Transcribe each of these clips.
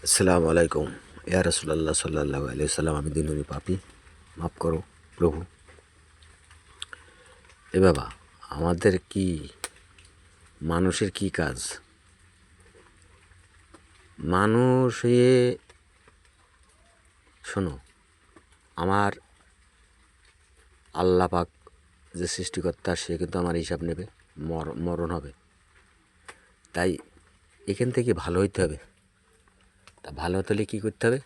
আসসালামু আলাইকুম ইয়া রাসূলুল্লাহ সাল্লাল্লাহু আলাইহি ওয়াসাল্লাম। আমি দিনই পাপী, মাফ করো প্রভু। এ বাবা, আমাদের কি মানুষের কি কাজ? মানুষ হয়ে শোনো, আমার আল্লাহ পাক যে সৃষ্টিকর্তা, সে কিন্তু আমার হিসাব নেবে, মরণ হবে। তাই এখান থেকে ভালো হইতে হবে। তা ভালো হতে হলে কী করতে হবে?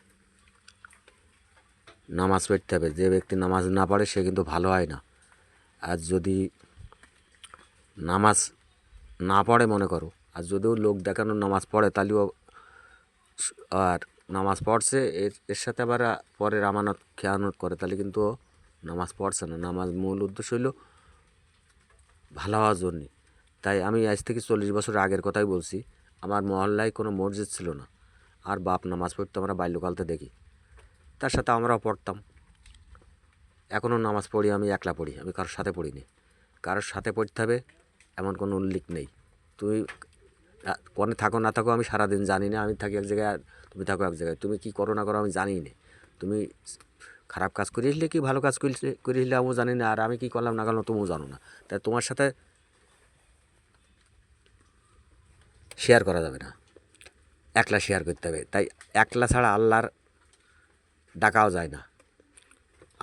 নামাজ পড়তে হবে। যে ব্যক্তি নামাজ না পড়ে সে কিন্তু ভালো হয় না। আর যদি নামাজ না পড়ে মনে করো, আর যদিও লোক দেখানোর নামাজ পড়ে, তাহলেও আর নামাজ পড়ছে এর সাথে আবার পরের আমানত খেয়ানত করে, তাহলে কিন্তু নামাজ পড়ছে না। নামাজ মূল উদ্দেশ্য হইল ভালো হওয়ার জন্যে। তাই আমি আজ থেকে 40 বছর আগের কথাই বলছি। আমার মহল্লায় কোনো মসজিদ ছিল না, আর বাপ নামাজ পড়তে আমরা বাল্যকালতে দেখি, তার সাথে আমরাও পড়তাম। এখনও নামাজ পড়ি, আমি একলা পড়ি, আমি কারোর সাথে পড়িনি। কারোর সাথে পড়তে হবে এমন কোনো উল্লেখ নেই। তুমি কোনে থাকো না থাকো আমি সারাদিন জানি না। আমি থাকি এক জায়গায় আর তুমি থাকো এক জায়গায়, তুমি কি করো না করো আমি জানি না। তুমি খারাপ কাজ করে আসলে কি ভালো কাজ করে আসলে আমিও জানি না, আর আমি কি করলাম না করলাম তুমিও জানো না। তাই তোমার সাথে শেয়ার করা যাবে না, একলা শেয়ার করতে হবে। তাই একলা ছাড়া আল্লাহর ডাকাও যায় না,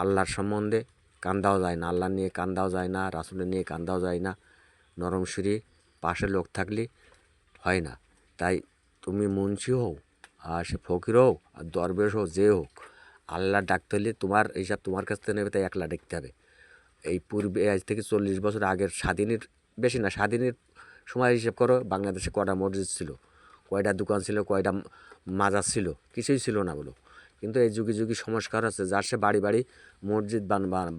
আল্লাহর সম্বন্ধে কান্দাও যায় না, আল্লাহ নিয়ে কান্দাও যায় না, রাসুলের নিয়ে কান্দাও যায় না। নরম সুরে পাশে লোক থাকলে হয় না। তাই তুমি মুন্সি হও, আর সে ফকির হোক, আর দরবেশ হোক, যে হোক, আল্লাহ ডাকতে হলে তোমার হিসাব তোমার কাছ থেকে নেবে। তাই একলা দেখতে হবে। এই পূর্বে আজ থেকে 40 বছর আগের স্বাধীনের বেশি না, স্বাধীনের সময় হিসাব করো বাংলাদেশে কয়টা মসজিদ ছিল, কয়টা দোকান ছিল, কয়টা মাজার ছিল? কিছুই ছিল না বলো। কিন্তু এই যুগে যুগে সংস্কার হচ্ছে, যার সে বাড়ি বাড়ি মসজিদ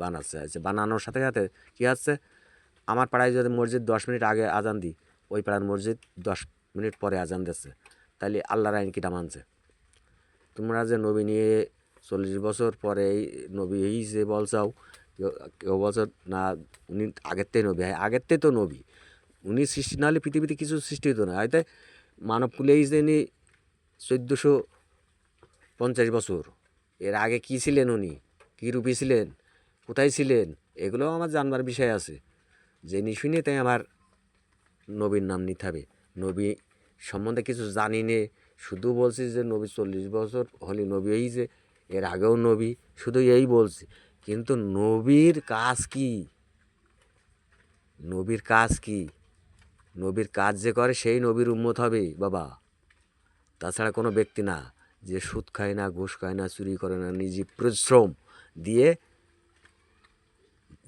বানাচ্ছে। বানানোর সাথে সাথে কী হচ্ছে, আমার পাড়ায় যদি মসজিদ 10 মিনিট আগে আজান দিই, ওই পাড়ার মসজিদ 10 মিনিট পরে আজান দিচ্ছে। তাহলে আল্লাহর আইন কিটা মানছে? তোমরা যে নবী নিয়ে 40 বছর পরে এই নবী এই যে বলছাও, কেউ কেউ বলছ না উনি আগের থেকে নবী। হ্যাঁ, আগের থেকে তো নবী। উনি সৃষ্টি না হলে পৃথিবীতে কিছু সৃষ্টি হতো না। হয়তো মানব কুলে এই যে 1450 বছর এর আগে কী ছিলেন, উনি কী রূপী ছিলেন, কোথায় ছিলেন, এগুলোও আমার জানবার বিষয় আছে। যে শুনে তাই আমার নবীর নাম নিতে হবে। নবী সম্বন্ধে কিছু জানি নে, শুধু বলছি যে নবী 40 বছর হলে নবী হয়েছে, এর আগেও নবী, শুধু এই বলছি। কিন্তু নবীর কাজ কি? নবীর কাজ কি? নবীর কাজ যে করে সেই নবীর উম্মত হবে বাবা। তাছাড়া কোনো ব্যক্তি না যে সুদ খায় না, ঘুষ খায় না, চুরি করে না, নিজে পরিশ্রম দিয়ে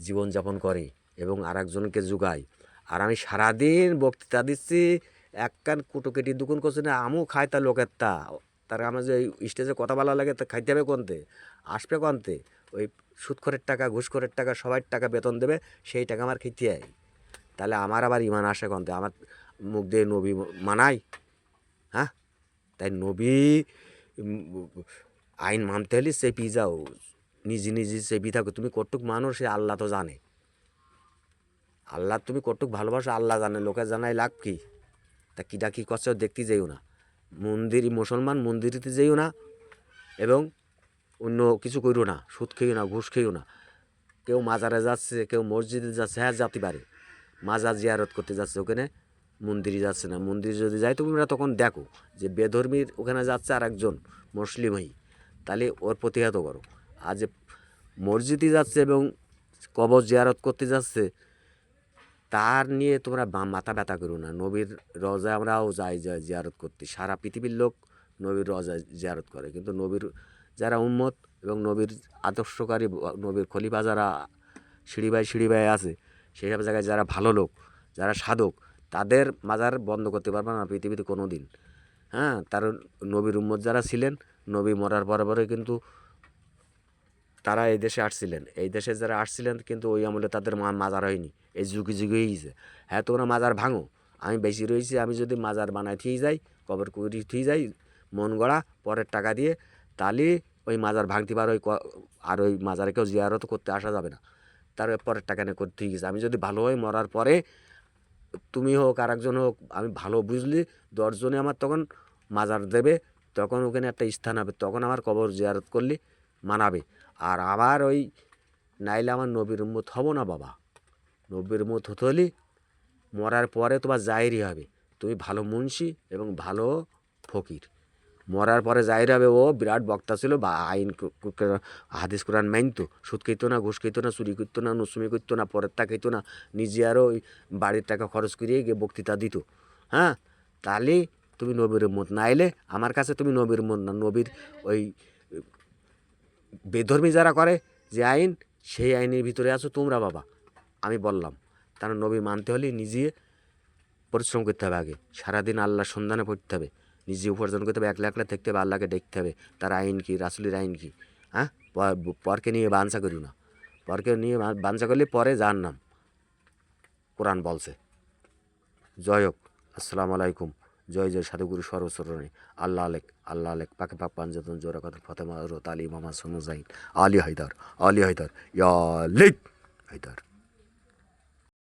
জীবনযাপন করে এবং আর একজনকে যোগায়। আর আমি সারাদিন বক্তৃতা দিচ্ছি, এক কান কুটোকেটি দুকুন করছে না, আমিও খাই তা লোকের তা। তার আমার যে স্টেজে কথা বলা লাগে, তা খাইতে হবে কোনতে, আসবে কোনতে? ওই সুদখোরের টাকা, ঘুষখোরের টাকা, সবার টাকা বেতন দেবে, সেই টাকা আমার খেতে হয়। তাহলে আমার আবার ইমান আসে কোনতে? আমার মুখ দিয়ে নবী মানাই? হ্যাঁ, তাই নবী আইন মানতে হলে চেপি যাও, নিজে নিজে চেপি থাকো। তুমি কতটুক মানুষ সে আল্লাহ তো জানে। আল্লাহ তুমি কতটুক ভালোবাসো আল্লাহ জানে, লোকে জানাই লাভ কি? তা কীটা কী করছে দেখতে যাইও না। মন্দির মুসলমান মন্দিরেতে যাইও না, এবং অন্য কিছু করিও না, সুদ খেয়েও না, ঘুষ খেয়েও না। কেউ মাজারে যাচ্ছে, কেউ মসজিদে যাচ্ছে, হ্যাঁ যেতে পারে, মাজার জিয়ারত করতে যাচ্ছে, ওখানে মন্দিরে যাচ্ছে না। মন্দিরে যদি যায় তোমরা তখন দেখো যে বেধর্মীর ওখানে যাচ্ছে আর একজন মুসলিমই, তাহলে ওর প্রতিহত করো। আর যে মসজিদে যাচ্ছে এবং কবর জিয়ারত করতে যাচ্ছে, তার নিয়ে তোমরা মাথা ব্যথা করো না। নবীর রজায় আমরাও যাই জিয়ারত করতে, সারা পৃথিবীর লোক নবীর রজায় জিয়ারত করে। কিন্তু নবীর যারা উম্মত এবং নবীর আদর্শকারী, নবীর খলিফা যারা সিঁড়ি বাই আছে, সেই সব জায়গায় যারা ভালো লোক, যারা সাধক, তাদের মাজার বন্ধ করতে পারবে না পৃথিবীতে কোনো দিন। হ্যাঁ, তার নবীর উম্মত যারা ছিলেন, নবী মরার পরে পরে কিন্তু তারা এই দেশে আসছিলেন। এই দেশে যারা আসছিলেন কিন্তু ওই আমলে তাদের মাজার হয়নি, এই যুগে যুগে হয়েছে। হ্যাঁ, তোমরা মাজার ভাঙো, আমি বেশি রয়েছি, আমি যদি মাজার বানাই থিয়ে যাই, কবর কুড়ি থিয়ে যাই মন গড়া পরের টাকা দিয়ে, তাহলে ওই মাজার ভাঙতে পারো। আর ওই মাজারে কেউ জিয়ারত করতে আসা যাবে না, তার পরের টাকা নিয়ে করতে গেছে। আমি যদি ভালো হই, মরার পরে তুমি হোক আর একজন হোক, আমি ভালো বুঝলি 10 জনে আমার তখন মাজার দেবে, তখন ওখানে একটা স্থান হবে, তখন আমার কবর জিয়ারত করলে মানাবে। আর আবার ওই নাইলে আমার নবীর উম্মত হব না বাবা। নবীর উম্মত হতে হলে মরার পরে তোমার জাহিরি হবে তুমি ভালো মুন্সি এবং ভালো ফকির। মরার পরে জাহির হবে ও বিরাট বক্তা ছিল বা আইন হাদিস কোরআন মানতো, সুদ খেত না, ঘুষ খেত না, চুরি করতো না, নুসুমি করতো না, পরের তা খেত না, নিজে আরও ওই বাড়ির টাকা খরচ করিয়ে গিয়ে বক্তৃতা দিত। হ্যাঁ, তাহলে তুমি নবীর উম্মত। না এলে আমার কাছে তুমি নবীর উম্মত না। নবীর ওই বেধর্মী যারা করে যে আইন, সেই আইনের ভিতরে আছো তোমরা বাবা। আমি বললাম তারা নবী মানতে হলে নিজে পরিশ্রম করতে হবে, আগে সারাদিন আল্লাহর সন্ধানে পড়তে হবে, নিজে উপার্জন করতে হবে, একলা একলা থাকতে হবে, আল্লাহকে দেখতে হবে তার আইন কী, রাসুলের আইন কী। হ্যাঁ, পরকে নিয়ে বাঞ্ছা করি না, পরকে নিয়ে বাঞ্ছা করলে পরে যার নাম কোরআন বলছে। জয় হোক, আসসালামু আলাইকুম, জয় জয় সাধুগুরু সর্বসরণী, আল্লাহ আলেক, আল্লাহ আলেক, পাকে পাক পাঞ্জাতন জোরা কথা ফতেমা রোত আলী মোহাম্মদ সোনুজাইন আলী হায়দার, আলী হায়দার, ইয়া লেক হায়দার।